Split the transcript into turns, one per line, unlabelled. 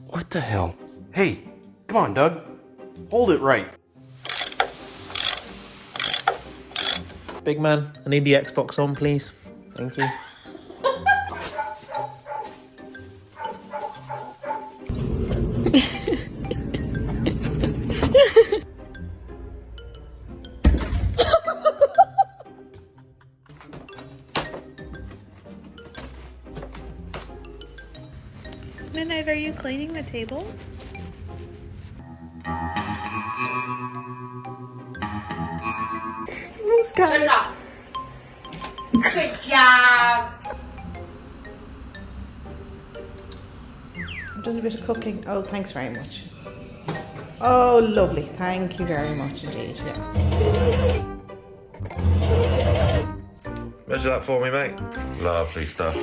What the hell? Hey, come on, Doug. Hold it right.
Big man, I need the Xbox on, please. Thank you.
Midnight, are you cleaning the table?
Shut it up. Good job.
I've done a bit of cooking. Oh, thanks very much. Oh, lovely. Thank you very much indeed. Yeah.
Measure that for me, mate. Lovely stuff.